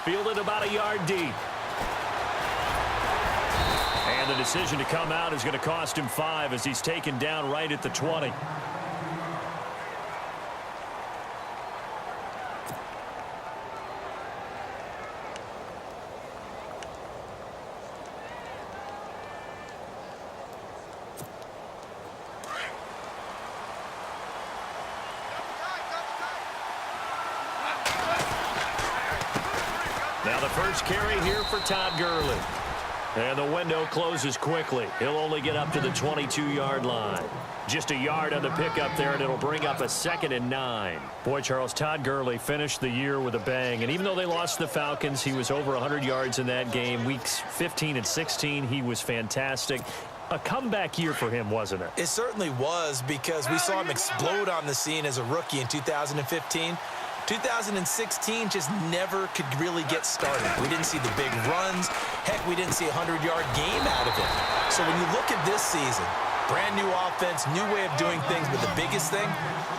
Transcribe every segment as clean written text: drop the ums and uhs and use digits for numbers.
fielded about a yard deep. And the decision to come out is going to cost him 5 as he's taken down right at the 20. Now the first carry here for Todd Gurley. And the window closes quickly. He'll only get up to the 22-yard line. Just a yard on the pickup there, and it'll bring up a 2nd and 9. Boy, Charles, Todd Gurley finished the year with a bang. And even though they lost the Falcons, he was over 100 yards in that game. Weeks 15 and 16, he was fantastic. A comeback year for him, wasn't it? It certainly was, because we saw him explode on the scene as a rookie in 2015. 2016 just never could really get started. We didn't see the big runs. Heck, we didn't see a 100-yard game out of it. So when you look at this season, brand new offense, new way of doing things, but the biggest thing,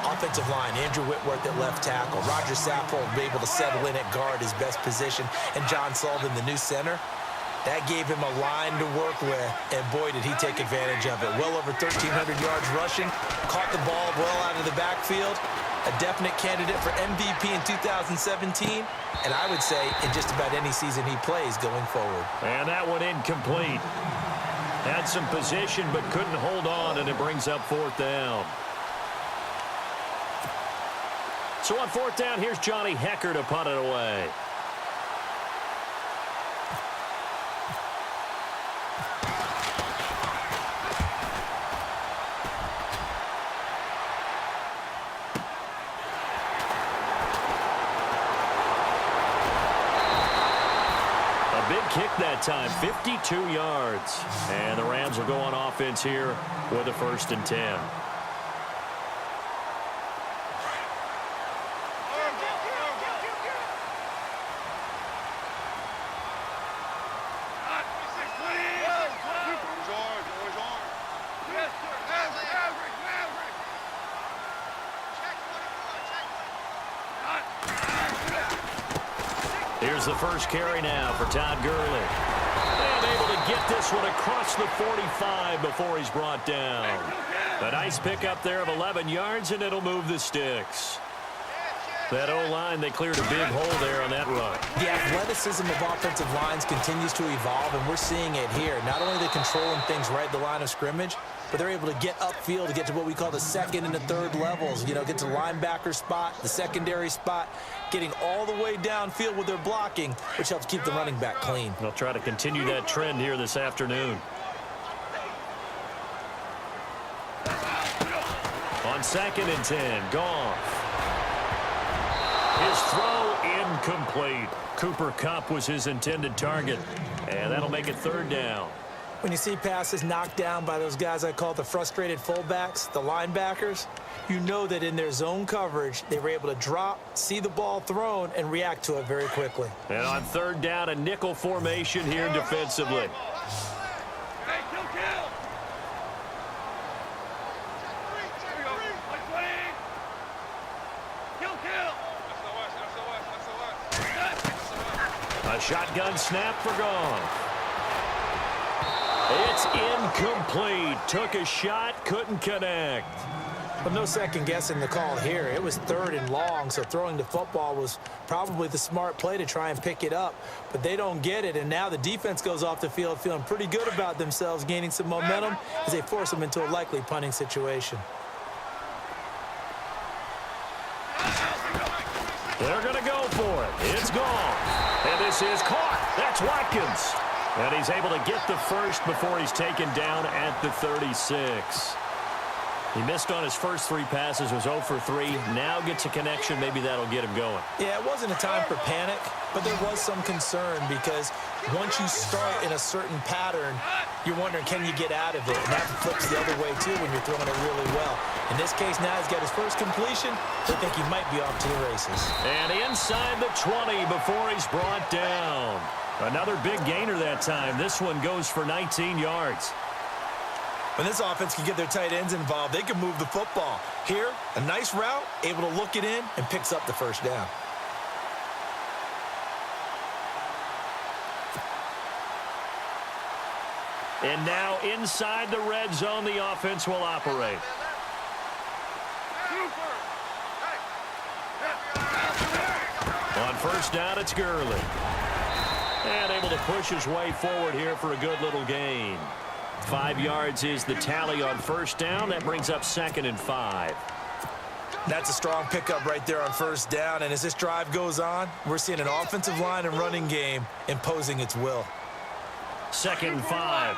offensive line. Andrew Whitworth at left tackle. Roger Saffold able to settle in at guard, his best position, and John Sullivan, the new center. That gave him a line to work with, and boy, did he take advantage of it. Well over 1,300 yards rushing, caught the ball well out of the backfield. A definite candidate for MVP in 2017, and I would say in just about any season he plays going forward. And that one incomplete. Had some position but couldn't hold on, and it brings up 4th down. So on 4th down, here's Johnny Hekker to punt it away. Kick that time, 52 yards. And the Rams will go on offense here with a 1st and 10. Here's the first carry now for Todd Gurley. And able to get this one across the 45 before he's brought down. A nice pickup there of 11 yards, and it'll move the sticks. That O-line, they cleared a big hole there on that run. The athleticism of offensive lines continues to evolve, and we're seeing it here. Not only are they controlling things right at the line of scrimmage, but they're able to get upfield to get to what we call the 2nd and the 3rd levels. You know, get to the linebacker spot, the secondary spot, getting all the way downfield with their blocking, which helps keep the running back clean. They'll try to continue that trend here this afternoon. On 2nd and 10, Goff. His throw incomplete. Cooper Kupp was his intended target, and that'll make it 3rd down. When you see passes knocked down by those guys I call the frustrated fullbacks, the linebackers, you know that in their zone coverage, they were able to drop, see the ball thrown, and react to it very quickly. And on 3rd down, a nickel formation here defensively. A shotgun snap for Goff. It's incomplete. Took a shot, couldn't connect. But no second guessing the call here. It was 3rd and long, so throwing the football was probably the smart play to try and pick it up. But they don't get it, and now the defense goes off the field feeling pretty good about themselves, gaining some momentum as they force them into a likely punting situation. They're going to go for it. It's gone. And this is caught. That's Watkins. And he's able to get the first before he's taken down at the 36. He missed on his first 3 passes, was 0 for 3. Now gets a connection. Maybe that'll get him going. Yeah, it wasn't a time for panic, but there was some concern because once you start in a certain pattern, you're wondering, can you get out of it? And that flips the other way, too, when you're throwing it really well. In this case, now he's got his first completion. They think he might be off to the races. And inside the 20 before he's brought down. Another big gainer that time. This one goes for 19 yards. When this offense can get their tight ends involved, they can move the football. Here, a nice route, able to look it in, and picks up the first down. And now inside the red zone, the offense will operate. On first down, it's Gurley. And able to push his way forward here for a good little gain. 5 yards is the tally on first down. That brings up 2nd and 5. That's a strong pickup right there on first down. And as this drive goes on, we're seeing an offensive line and running game imposing its will. 2nd and 5.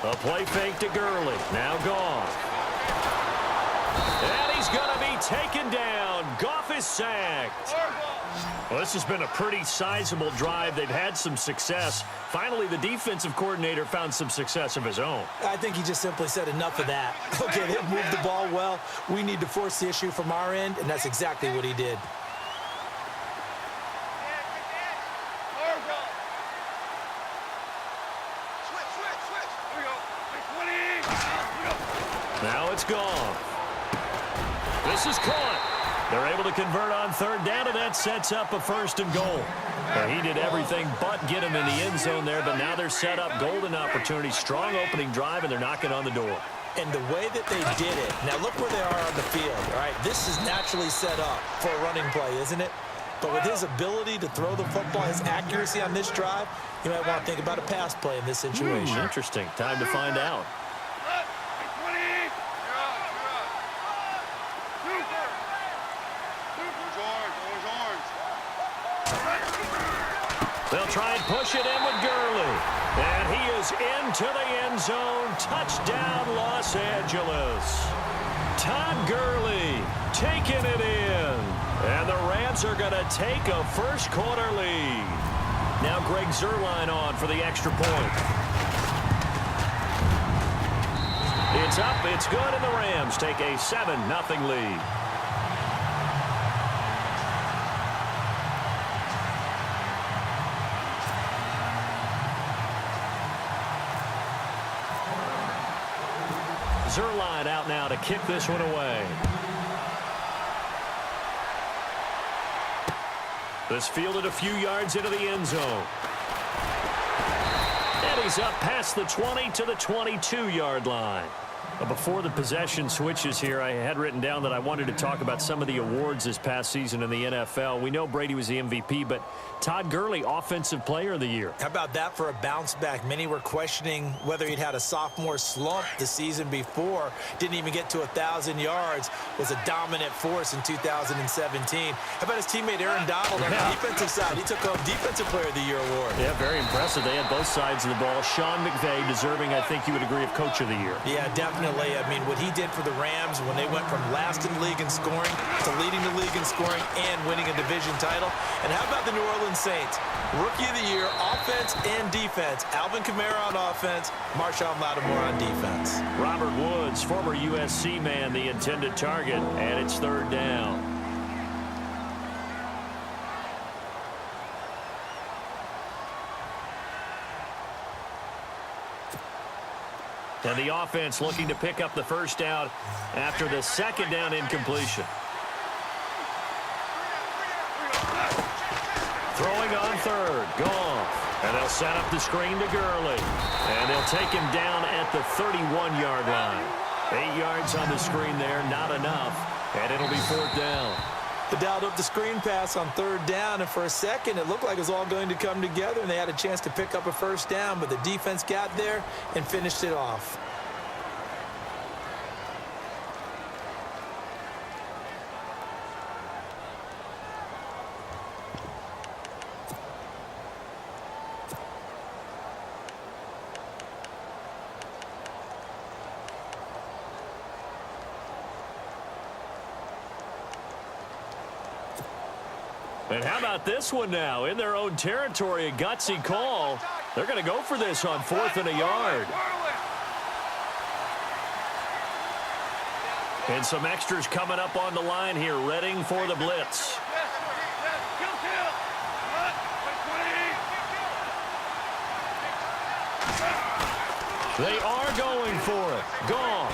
A play fake to Gurley. Now Goff. And he's going to be taken down. Goff is sacked. Well, this has been a pretty sizable drive. They've had some success. Finally, the defensive coordinator found some success of his own. I think he just simply said enough of that. Okay, they've moved the ball well. We need to force the issue from our end, and that's exactly what he did. Now it's Goff. This is caught. They're able to convert on third down, and that sets up a 1st and goal. Well, he did everything but get him in the end zone there, but now they're set up. Golden opportunity, strong opening drive, and they're knocking on the door. And the way that they did it, now look where they are on the field, all right? This is naturally set up for a running play, isn't it? But with his ability to throw the football, his accuracy on this drive, you might want to think about a pass play in this situation. Interesting. Time to find out. They'll try and push it in with Gurley. And he is into the end zone. Touchdown, Los Angeles. Todd Gurley taking it in. And the Rams are going to take a first-quarter lead. Now Greg Zuerlein on for the extra point. It's up, it's good, and the Rams take a 7-0 lead. Zuerlein out now to kick this one away. This fielded a few yards into the end zone. And he's up past the 20 to the 22-yard line. Before the possession switches here, I had written down that I wanted to talk about some of the awards this past season in the NFL. We know Brady was the MVP, but Todd Gurley, Offensive Player of the Year. How about that for a bounce back? Many were questioning whether he'd had a sophomore slump the season before. Didn't even get to 1,000 yards. Was a dominant force in 2017. How about his teammate Aaron Donald on the defensive side? He took home Defensive Player of the Year award. Yeah, very impressive. They had both sides of the ball. Sean McVay deserving, I think you would agree, of Coach of the Year. Yeah, definitely. I mean, what he did for the Rams when they went from last in the league in scoring to leading the league in scoring and winning a division title. And how about the New Orleans Saints? Rookie of the Year, offense and defense. Alvin Kamara on offense, Marshawn Lattimore on defense. Robert Woods, former USC man, the intended target, and it's third down. And the offense looking to pick up the first down after the second down incompletion. Throwing on third, Goff. And they'll set up the screen to Gurley. And they'll take him down at the 31-yard line. 8 yards on the screen there, not enough. And it'll be fourth down. They dialed up the screen pass on third down, and for a second it looked like it was all going to come together, and they had a chance to pick up a first down, but the defense got there and finished it off. And how about this one now? In their own territory, a gutsy call. They're going to go for this on 4th and a yard. And some extras coming up on the line here, readying for the blitz. They are going for it. Goff.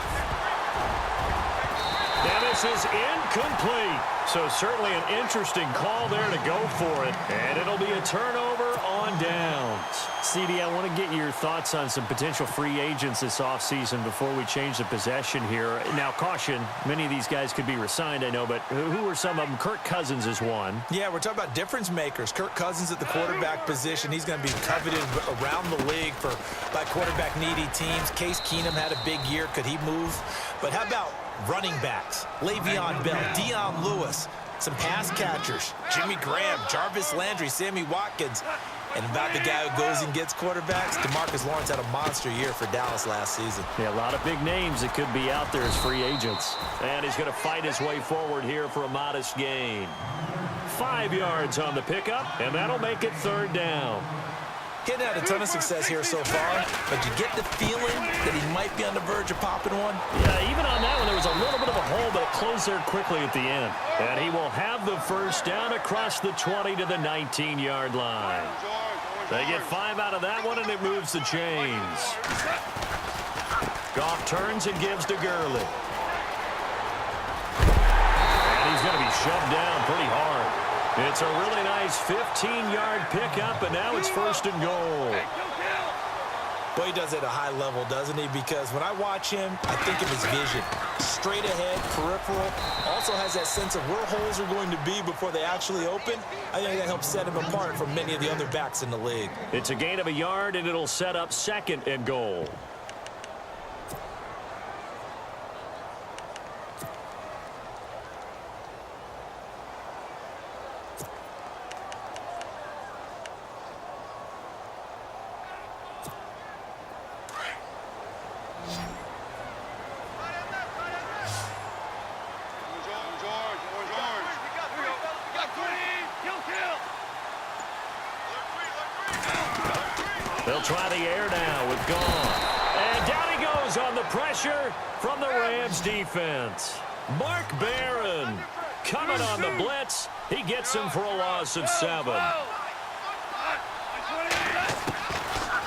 And his This is incomplete. So certainly an interesting call there to go for it. And it'll be a turnover on downs. CD, I want to get your thoughts on some potential free agents this offseason before we change the possession here. Now, caution, many of these guys could be re-signed, I know, but who are some of them? Kirk Cousins is one. Yeah, we're talking about difference makers. Kirk Cousins at the quarterback position. He's going to be coveted around the league by quarterback-needy teams. Case Keenum had a big year. Could he move? But how about running backs? Le'Veon Bell, Dion Lewis, some pass catchers, Jimmy Graham, Jarvis Landry, Sammy Watkins. And about the guy who goes and gets quarterbacks, DeMarcus Lawrence had a monster year for Dallas last season. Yeah, a lot of big names that could be out there as free agents. And he's going to fight his way forward here for a modest gain. 5 yards on the pickup, and that'll make it third down. He hadn't had a ton of success here so far, but you get the feeling that he might be on the verge of popping one. Yeah, even on that one, there was a little bit of a hole, but it closed there quickly at the end. And he will have the first down across the 20 to the 19-yard line. They get 5 out of that one, and it moves the chains. Goff turns and gives to Gurley. And he's going to be shoved down pretty hard. It's a really nice 15-yard pickup, and now it's first and goal. Boy, he does it at a high level, doesn't he? Because when I watch him, I think of his vision. Straight ahead, peripheral. Also has that sense of where holes are going to be before they actually open. I think that helps set him apart from many of the other backs in the league. It's a gain of a yard, and it'll set up second and goal. They'll try the air now with Goff. And down he goes on the pressure from the Rams defense. Mark Barron coming on the blitz. He gets him for a loss of 7.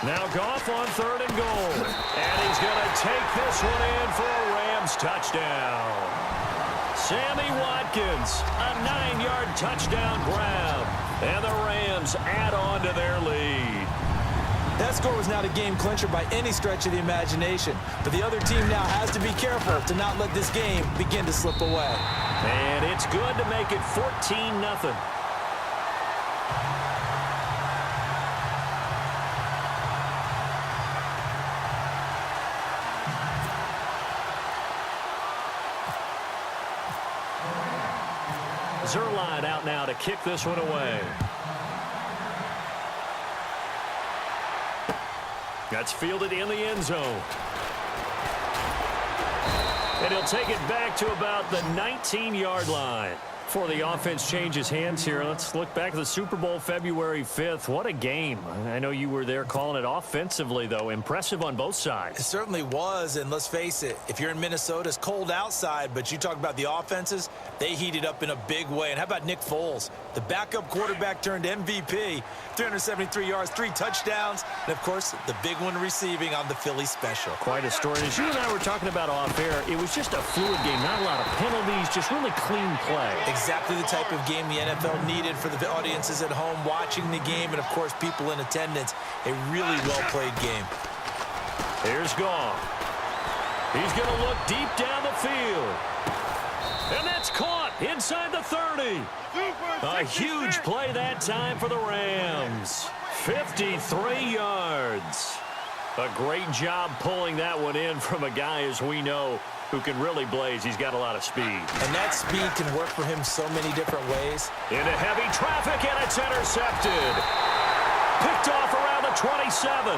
Now Goff on third and goal. And he's going to take this one in for a Rams touchdown. Sammy Watkins, a 9-yard touchdown grab. And the Rams add on to their lead. That score was not a game clincher by any stretch of the imagination. But the other team now has to be careful to not let this game begin to slip away. And it's good to make it 14-0. Zerline out now to kick this one away. That's fielded in the end zone. And he'll take it back to about the 19-yard line. Before the offense changes hands here, let's look back at the Super Bowl February 5th. What a game. I know you were there calling it offensively, though. Impressive on both sides. It certainly was, and let's face it, if you're in Minnesota, it's cold outside, but you talk about the offenses, they heated up in a big way. And how about Nick Foles? The backup quarterback turned MVP, 373 yards, 3 touchdowns, and, of course, the big one receiving on the Philly special. Quite a story. As you and I were talking about off air, it was just a fluid game, not a lot of penalties, just really clean play. Exactly the type of game the NFL needed for the audiences at home watching the game and, of course, people in attendance. A really well-played game. Here's Goff. He's going to look deep down the field. And that's caught inside the 30. A huge play that time for the Rams. 53 yards. A great job pulling that one in from a guy, as we know, who can really blaze. He's got a lot of speed. And that speed can work for him so many different ways. Into heavy traffic, and it's intercepted. Picked off around the 27.